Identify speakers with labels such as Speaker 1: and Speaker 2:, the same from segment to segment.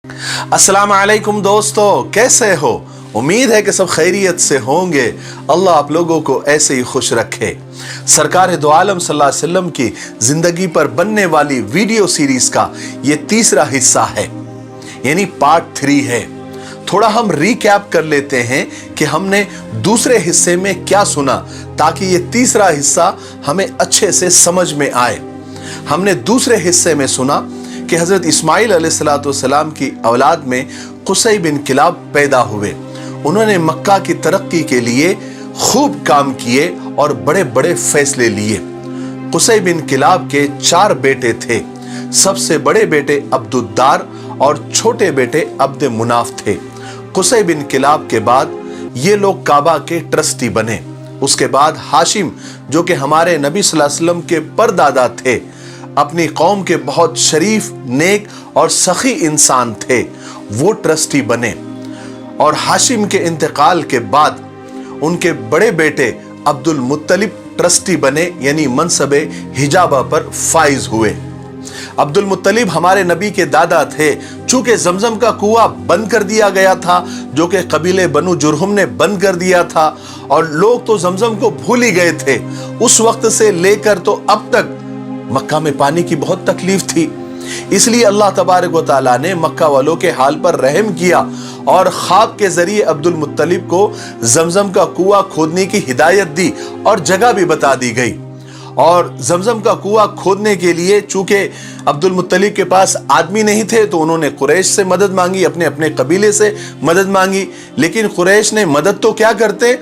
Speaker 1: अस्सलाम वालेकुम दोस्तों, कैसे हो? उम्मीद है कि सब खैरियत से होंगे। अल्लाह आप लोगों को ऐसे ही खुश रखे। सरकार दो आलम सल्लल्लाहु अलैहि वसल्लम की जिंदगी पर बनने वाली वीडियो सीरीज का ये तीसरा हिस्सा है, यानी पार्ट 3 है। थोड़ा हम रिकैप कर लेते हैं कि हमने दूसरे हिस्से में क्या सुना, ताकि ये तीसरा हिस्सा हमें अच्छे से समझ में आए। हमने दूसरे हिस्से में सुना कि हजरत इस्माइल अलैहिस्सलाम की औलाद में कुसै बिन किलाब पैदा हुए। उन्होंने मक्का की तरक्की के लिए खूब काम किए और बड़े बड़े फैसले लिए। कुसै बिन किलाब के 4 बेटे थे। सबसे बड़े बेटे अब्दुद्दार और छोटे बेटे अब्द मुनाफ थे। कुसै बिन किलाब के बाद ये लोग काबा के ट्रस्टी बने। उसके बाद हाशिम, जो कि हमारे नबी सल्लल्लाहु अलैहि वसल्लम के परदादा थे, अपनी कौम के बहुत शरीफ, नेक और सखी इंसान थे, वो ट्रस्टी बने। और हाशिम के इंतकाल के बाद उनके बड़े बेटे अब्दुल मुत्तलिब ट्रस्टी बने, यानी मनसबे हिजाबा पर फाइज हुए। अब्दुल मुत्तलिब हमारे नबी के दादा थे। चूंकि जमजम का कुआं बंद कर दिया गया था, जो कि कबीले बनु जुरहुम ने बंद कर दिया था, और लोग तो जमजम को भूल ही गए थे। उस वक्त से लेकर तो अब तक मक्का में पानी की बहुत तकलीफ थी। इसलिए अल्लाह तबारक व तआला ने मक्का वालों के हाल पर रहम किया और ख्वाब के जरिए अब्दुल मुत्तलिब को जमजम का कुआं खोदने की हिदायत दी और जगह भी बता दी गई। और जमजम का कुआं खोदने के लिए चूंकि अब्दुल मुत्तलिब के पास आदमी नहीं थे, तो उन्होंने कुरैश से मदद मांगी, अपने अपने कबीले से मदद मांगी। लेकिन कुरैश ने मदद तो क्या करते,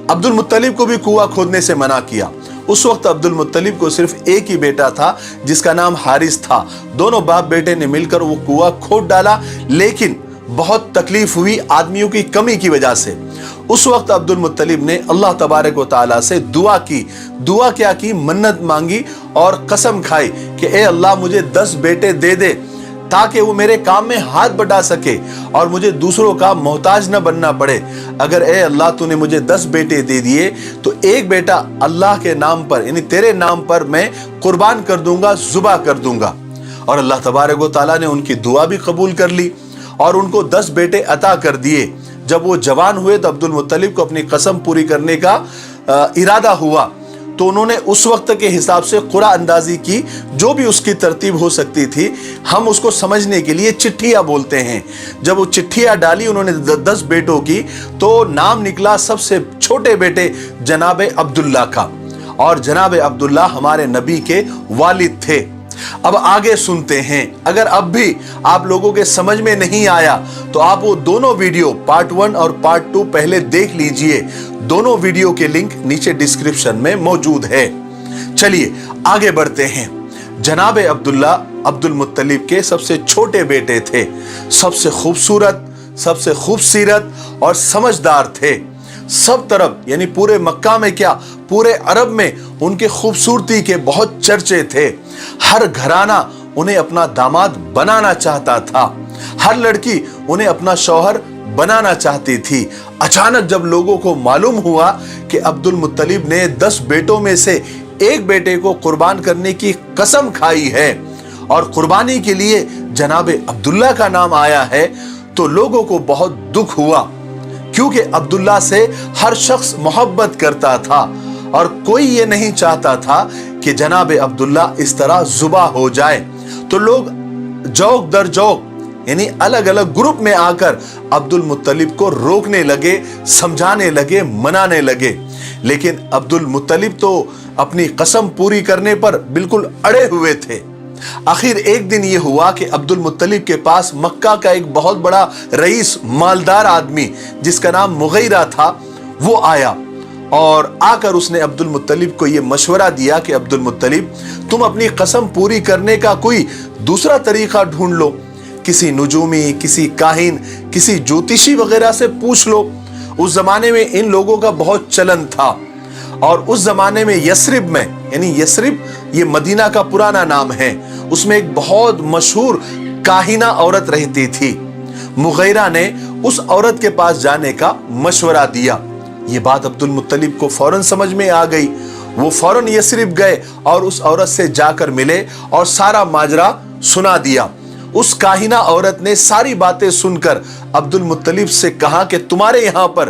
Speaker 1: अब्दुल मुत्तलिब को भी कुआं खोदने से मना किया। उस वक्त अब्दुल मुत्तलिब को सिर्फ एक ही बेटा था, जिसका नाम हारिस था। दोनों बाप बेटे ने मिलकर वो कुआं खोद डाला, लेकिन बहुत तकलीफ हुई आदमियों की कमी की वजह से। उस वक्त अब्दुल मुत्तलिब ने अल्लाह तबारक व तआला से दुआ की। दुआ क्या की? मन्नत मांगी और कसम खाई कि ए अल्लाह, मुझे 10 बेटे दे दे, ताकि वो मेरे काम में हाथ बटा सके और मुझे दूसरों का मोहताज न बनना पड़े। अगर ए अल्लाह तूने मुझे 10 बेटे दे दिए, तो एक बेटा अल्लाह के नाम पर, यानी तेरे नाम पर मैं कुर्बान कर दूंगा, जुबा कर दूंगा। और अल्लाह तबारक व तआला ने उनकी दुआ भी कबूल कर ली और उनको 10 बेटे अता कर दिए। जब वो जवान हुए तो अब्दुल मुत्तलिब को अपनी कसम पूरी करने का इरादा हुआ, तो उन्होंने उस वक्त के हिसाब से कुरा अंदाजी की, जो भी उसकी तरतीब हो सकती थी। हम उसको समझने के लिए चिट्ठियां बोलते हैं। जब वो चिट्ठियां डाली उन्होंने 10 बेटों की, तो नाम निकला सबसे छोटे बेटे जनाबे अब्दुल्ला का। और जनाबे अब्दुल्ला हमारे नबी के वालिद थे। अब आगे सुनते हैं। अगर अब भी आप लोगों के समझ में नहीं आया, तो आप वो दोनों वीडियो पार्ट 1 और पार्ट 2 पहले देख लीजिए। दोनों वीडियो के लिंक नीचे डिस्क्रिप्शन में मौजूद है। चलिए आगे बढ़ते हैं। जनाबे अब्दुल्ला अब्दुल मुत्तलिब के सबसे छोटे बेटे थे। सबसे खूबसूरत, सबसे खूबसीरत और समझदार थे। सब तरफ, यानी पूरे मक्का में क्या, पूरे अरब में उनके खूबसूरती के बहुत चर्चे थे। हर घराना उन्हें अपना दामाद बनाना चाहता था। हर लड़की उन्हें अपना शौहर बनाना चाहती थी। अचानक जब लोगों को मालूम हुआ कि अब्दुल मुत्तलिब ने 10 बेटों में से एक बेटे को कुर्बान करने की कसम खाई है और कुर्बानी के लिए जनाबे अब्दुल्ला का नाम आया है, तो लोगों को बहुत दुख हुआ, क्योंकि अब्दुल्ला से हर शख्स मोहब्बत करता था और कोई ये नहीं चाहता था कि जनाबे अब्दुल्ला इस तरह जुबा हो जाए। तो लोग जौक दर जौक, यानी अलग अलग ग्रुप में आकर अब्दुल मुत्तलिब को रोकने लगे, समझाने लगे, मनाने लगे। लेकिन अब्दुल मुत्तलिब तो अपनी कसम पूरी करने पर बिल्कुल अड़े हुए थे। आखिर एक दिन ये हुआ कि अब्दुल मुत्तलिब के पास मक्का का एक बहुत बड़ा रईस, मालदार आदमी, जिसका नाम मुगैरा था, वो आया और आकर उसने अब्दुल मुत्तलिब को ये मशवरा दिया कि अब्दुल मुत्तलिब, तुम अपनी कसम पूरी करने का कोई दूसरा तरीका ढूंढ लो। किसी नुजूमी, किसी काहिन, किसी ज्योतिषी वगैरह से पूछ लो। उस जमाने में इन लोगों का बहुत चलन था। और उस जमाने में यस्रिब में, यानी यस्रिब ये मदीना का पुराना नाम है, उसमें एक बहुत मशहूर काहिना औरत रहती थी। मुगैरा ने उस औरत के पास जाने का मशवरा दिया। ये बात अब्दुल मुत्तलिब को फौरन समझ में आ गई। वो फौरन यस्रिब गए और उस औरत से जाकर मिले और सारा माजरा सुना दिया। उस काहिना औरत ने सारी बातें सुनकर अब्दुल मुत्तलिब से कहा कि तुम्हारे यहां पर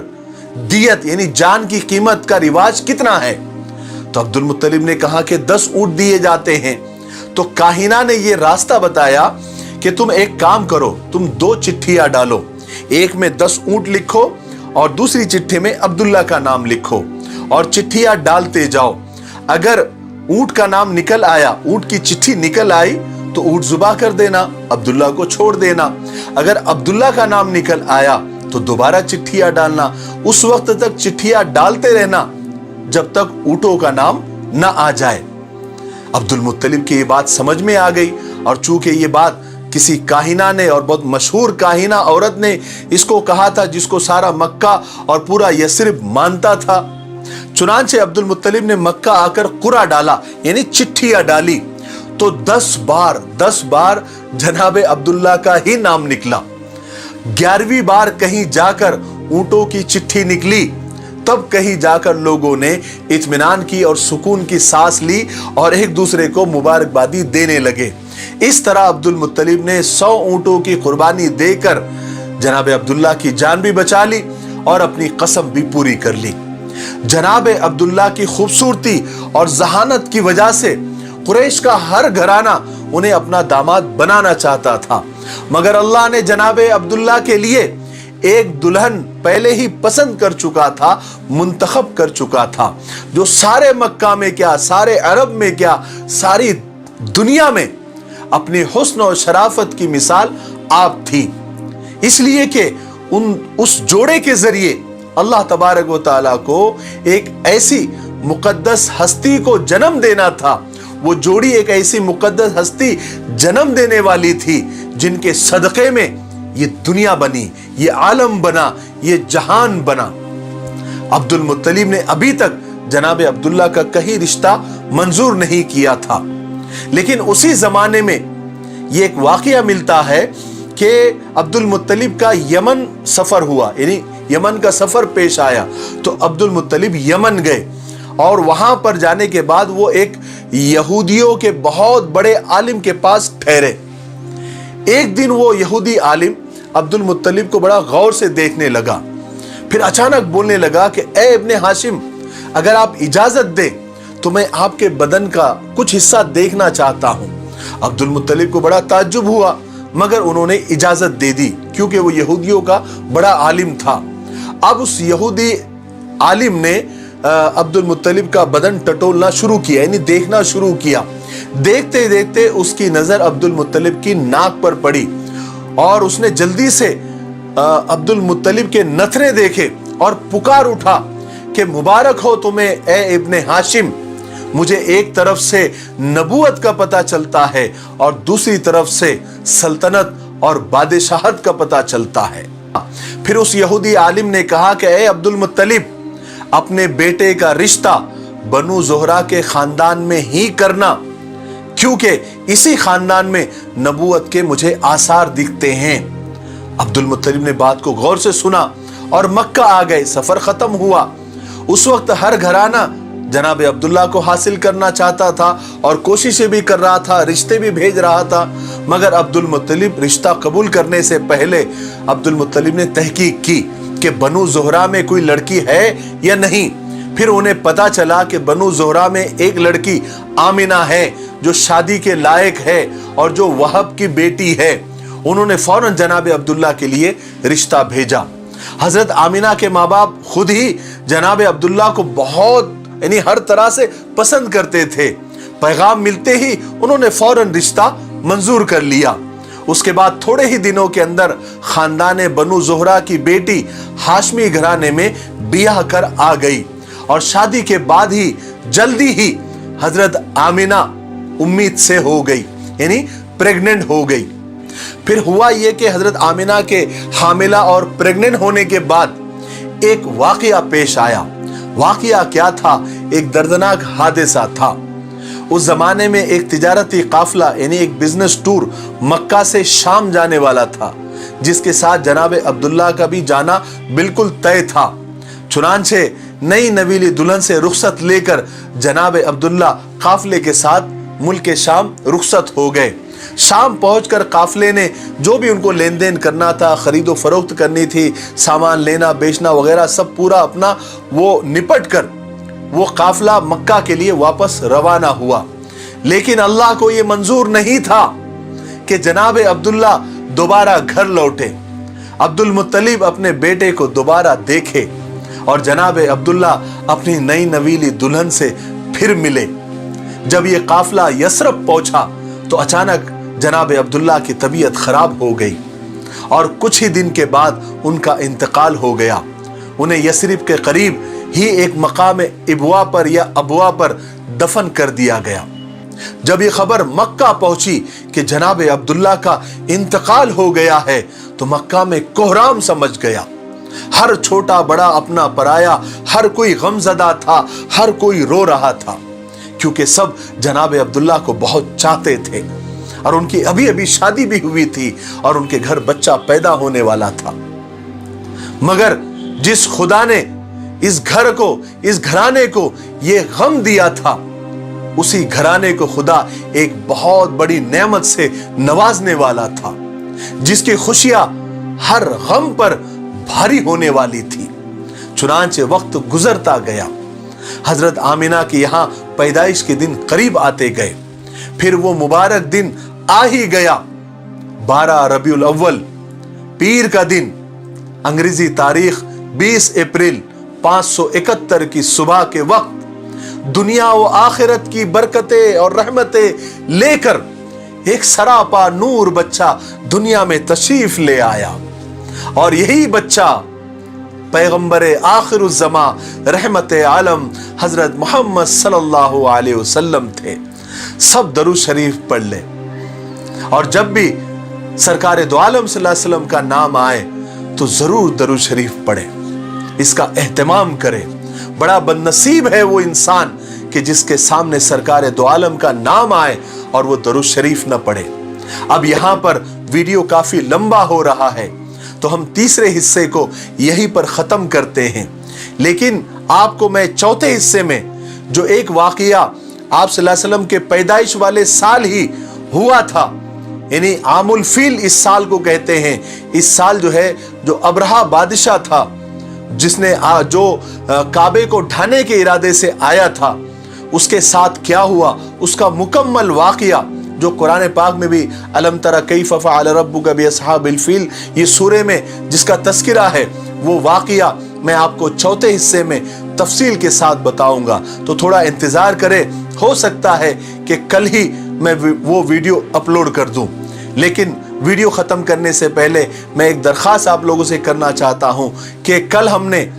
Speaker 1: दियत यानी जान की कीमत का रिवाज कितना है? तो अब्दुल मुत्तलिब ने कहा कि 10 ऊंट दिए जाते हैं। तो काहिना ने यह रास्ता बताया कि तुम एक काम करो, तुम 2 चिट्ठियां डालो, एक में 10 ऊंट लिखो और दूसरी चिट्ठी में अब्दुल्ला का नाम लिखो और चिट्ठियां डालते जाओ। अगर ऊंट का नाम निकल आया, ऊंट की चिट्ठी निकल आई तो ऊंट जुबा कर देना, अब्दुल्ला को छोड़ देना। अगर अब्दुल्ला का नाम निकल आया तो दोबारा चिट्ठियां डालना। उस वक्त तक चिट्ठियां डालते रहना जब तक ऊंटों का नाम ना आ जाए। अब्दुल मुत्तलिब की ये बात समझ में आ गई और चूंकि ये बात किसी काहिना ने और बहुत मशहूर काहिना औरत ने इसको कहा था जिसको सारा मक्का और पूरा यस्रिब मानता था, चुनांचे अब्दुल मुत्तलिब ने मक्का आकर कुरा डाला यानी चिट्ठियां डाली तो 10 बार जनाबे अब्दुल्ला का ही नाम निकला। 11वीं बार कहीं जाकर ऊंटों की चिट्ठी निकली, तब कहीं जाकर लोगों ने इत्मीनान की और सुकून की सांस ली और एक दूसरे को मुबारकबादी देने लगे। इस तरह अब्दुल मुत्तलिब ने 100 ऊंटों की कुर्बानी देकर जनाबे अब्दुल्ला की जान भी बचा ली और अपनी कसम भी पूरी कर ली। जनाबे अब्दुल्ला की खूबसूरती और जहानत की वजह से कुरैश का हर घराना उन्हें अपना दामाद बनाना चाहता था, मगर अल्लाह ने जनाबे अब्दुल्ला के लिए एक दुल्हन पहले ही पसंद कर चुका था, मुंतखब कर चुका था, जो सारे मक्का में क्या, सारे अरब में क्या, सारी दुनिया में अपने हुस्न और शराफत की मिसाल आप थी। इसलिए कि उस जोड़े के जरिए अल्लाह तबारक व तआला को एक ऐसी मुकद्दस हस्ती को जन्म देना था। वो जोड़ी एक ऐसी मुकद्दस हस्ती जन्म देने वाली थी जिनके सदक़े में ये दुनिया बनी, ये आलम बना, ये जहान बना। अब्दुल मुत्तलिब ने अभी तक जनाबे अब्दुल्ला का कहीं रिश्ता मंजूर नहीं किया था, लेकिन उसी जमाने में ये एक वाकया मिलता है कि अब्दुल मुत्तलिब का यमन सफर हुआ, यानी यमन का सफर पेश आया। तो अब्दुल मुत्तलिब यमन गए और वहां पर जाने के बाद वो एक यहूदियों के बहुत बड़े आलिम के पास ठहरे। एक दिन वो यहूदी आलिम अब्दुल मुत्तलिब को बड़ा गौर से देखने लगा, फिर अचानक बोलने लगा कि ए इब्ने हाशिम, अगर आप इजाजत दें तो मैं आपके बदन का कुछ हिस्सा देखना चाहता हूं। अब्दुल मुत्तलिब को बड़ा ताज्जुब हुआ, मगर उन्होंने इजाजत दे दी क्योंकि वो यहूदियों का बड़ा आलिम था। अब उस यहूदी आलिम ने अब्दुल मुत्तलिब का बदन टटोलना शुरू किया, यानी देखना शुरू किया। देखते देखते उसकी नजर अब्दुल मुत्तलिब की नाक पर पड़ी और उसने जल्दी से अब्दुल मुत्तलिब के नथने देखे और पुकार उठा कि मुबारक हो तुम्हें ए इब्ने हाशिम, मुझे एक तरफ से नबूवत का पता चलता है और दूसरी तरफ से सल्तनत और बादशाहत का पता चलता है। फिर उस यहूदी आलिम ने कहा कि ए अब्दुल मुत्तलिब, अपने बेटे का रिश्ता बनु ज़ोहरा के खानदान में ही करना, क्योंकि इसी खानदान में नबूवत के मुझे आसार दिखते हैं। अब्दुल मुत्तलिब ने बात को गौर से सुना और मक्का आ गए। सफर खत्म हुआ। उस वक्त हर घराना जनाबे अब्दुल्ला को हासिल करना चाहता था और कोशिशें भी कर रहा था, रिश्ते भी भेज रहा था, मगर अब्दुल मुत्तलिब रिश्ता कबूल करने से पहले अब्दुल मुत्तलिब ने तहकीक की कि बनु ज़ोहरा में कोई लड़की है या नहीं। फिर उन्हें पता चला कि बनु ज़ोहरा में एक लड़की आमिना है जो शादी के लायक है और जो वहब की बेटी है। उन्होंने फौरन जनाबे अब्दुल्ला के लिए रिश्ता भेजा। हजरत आमिना के माँ बाप खुद ही जनाबे अब्दुल्ला को बहुत यानी हर तरह से पसंद करते थे। पैगाम मिलते ही उन्होंने फौरन रिश्ता मंजूर कर लिया। उसके बाद थोड़े ही दिनों के अंदर खानदान बनु ज़ोहरा की बेटी हाशमी घराने में बियाह कर आ गई और शादी के बाद ही जल्दी ही हजरत आमिना उम्मीद से हो गई, यानी प्रेग्नेंट हो गई। फिर हुआ यह कि हजरत आमिना के हामिला और प्रेग्नेंट होने के बाद एक वाकया पेश आया। वाकया क्या था? एक दर्दनाक हादसा था। उस जमाने में एक तिजारती काफिला यानी एक बिजनेस टूर मक्का से शाम जाने वाला था, जिसके साथ जनाबे अब्दुल्ला का भी जाना बिल्कुल तय था। चुनांचे नई नवीली दुल्हन से रुखसत लेकर जनाबे अब्दुल्ला काफिले के साथ मुल्क शाम रुखसत हो गए। शाम पहुंचकर काफिले ने जो भी उनको लेन देन करना था, खरीदो फरोख्त करनी थी, सामान लेना बेचना वगैरह सब पूरा अपना वो निपट कर वो काफिला मक्का के लिए वापस रवाना हुआ। लेकिन अल्लाह को ये मंजूर नहीं था कि जनाब अब्दुल्ला दोबारा घर लौटे, अब्दुल मुत्तलिब अपने बेटे को दोबारा देखे और जनाब अब्दुल्ला अपनी नई नवीली दुल्हन से फिर मिले। जब ये काफिला यसरब पहुंचा तो अचानक जनाब अब्दुल्ला की तबीयत खराब हो गई और कुछ ही दिन के बाद उनका इंतकाल हो गया। उन्हें यसरिब के करीब ही एक मकाम इबवा पर या अबवा पर दफन कर दिया गया। जब ये खबर मक्का पहुंची कि जनाब अब्दुल्ला का इंतकाल हो गया है तो मक्का में कोहराम समझ गया। हर छोटा बड़ा अपना पराया, हर कोई गमजदा था, हर कोई रो रहा था, क्योंकि सब जनाब अब्दुल्ला को बहुत चाहते थे और उनकी अभी अभी शादी भी हुई थी और उनके घर बच्चा पैदा होने वाला था। मगर जिस खुदा ने इस घर को, इस घराने को ये गम दिया था, उसी घराने को खुदा एक बहुत बड़ी नेमत से नवाजने वाला था, जिसकी खुशियां हर गम पर भारी होने वाली थी। चुनांचे वक्त गुजरता गया, हजरत आमिना के यहाँ पैदाइश के दिन करीब आते गए। फिर वो मुबारक दिन आ ही गया, 12 रबीउल अव्वल पीर का दिन, अंग्रेजी तारीख 20 अप्रैल 571 की सुबह के वक्त दुनिया व आखिरत की बरकतें और रहमतें लेकर एक सरापा नूर बच्चा दुनिया में तशरीफ ले आया और यही बच्चा पैगंबर आखिरुज़्ज़मा रहमत आलम हजरत मोहम्मद सल्लल्लाहु अलैहि वसल्लम थे। सब दरूद शरीफ पढ़ ले और जब भी सरकार दो आलम सल्लल्लाहु अलैहि वसल्लम का नाम आए तो जरूर दरूद शरीफ पढ़े, इसका एहतमाम करे। बड़ा बदनसीब है वो इंसान कि जिसके सामने सरकार दो आलम का नाम आए और वो दरूद शरीफ न पढ़े। अब यहाँ पर वीडियो काफी लंबा हो रहा है तो हम तीसरे हिस्से को यहीं पर खत्म करते हैं, लेकिन आपको मैं चौथे हिस्से में जो एक वाकया आप सल्लल्लाहु अलैहि वसल्लम के पैदाइश वाले साल ही हुआ था, यानी आमुल फील इस साल को कहते हैं। इस साल जो है, जो अब्रहा बादशाह था जिसने जो काबे को ढाने के इरादे से आया था, उसके साथ क्या हुआ उसका मुकम्मल वाकया जो कुरान पाक में भी अलम तरा कैफ़ फ़अल रब्बुका बिअस्हाबिल फील ये सूरे में जिसका तस्किरा है, वो वाकया मैं आपको चौथे हिस्से में तफसील के साथ बताऊंगा। तो थोड़ा इंतजार करें, हो सकता है कि कल ही मैं वो वीडियो अपलोड कर दूं। लेकिन वीडियो ख़त्म करने से पहले मैं एक दरख्वास्त आप लोगों से करना चाहता हूं कि कल हमने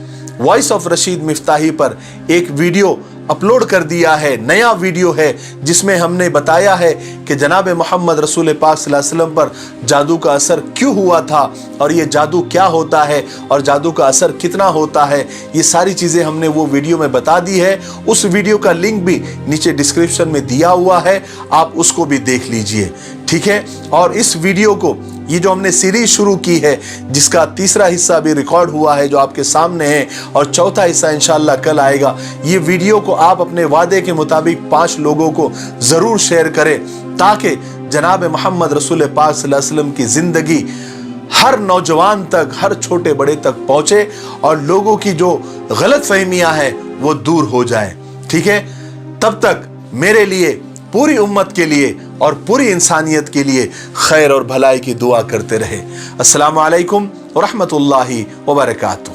Speaker 1: वॉइस ऑफ रशीद मिफ्ताही पर एक वीडियो अपलोड कर दिया है, नया वीडियो है जिसमें हमने बताया है कि जनाब मोहम्मद रसूल पाक सल्लल्लाहु अलैहि वसल्लम पर जादू का असर क्यों हुआ था और ये जादू क्या होता है और जादू का असर कितना होता है, ये सारी चीज़ें हमने वो वीडियो में बता दी है। उस वीडियो का लिंक भी नीचे डिस्क्रिप्शन में दिया हुआ है, आप उसको भी देख लीजिए, ठीक है। और इस वीडियो को, ये जो हमने सीरीज शुरू की है जिसका तीसरा हिस्सा भी रिकॉर्ड हुआ है जो आपके सामने है और चौथा हिस्सा इंशाअल्लाह कल आएगा, ये वीडियो को आप अपने वादे के मुताबिक 5 लोगों को ज़रूर शेयर करें ताकि जनाब मोहम्मद रसूल पाक सल्लल्लाहु अलैहि वसल्लम की ज़िंदगी हर नौजवान तक, हर छोटे बड़े तक पहुँचे और लोगों की जो गलत फहमियाँ हैं वो दूर हो जाए, ठीक है। तब तक मेरे लिए, पूरी उम्मत के लिए और पूरी इंसानियत के लिए खैर और भलाई की दुआ करते रहे। अस्सलामु अलैकुम व रहमतुल्लाहि व बरकातुहू।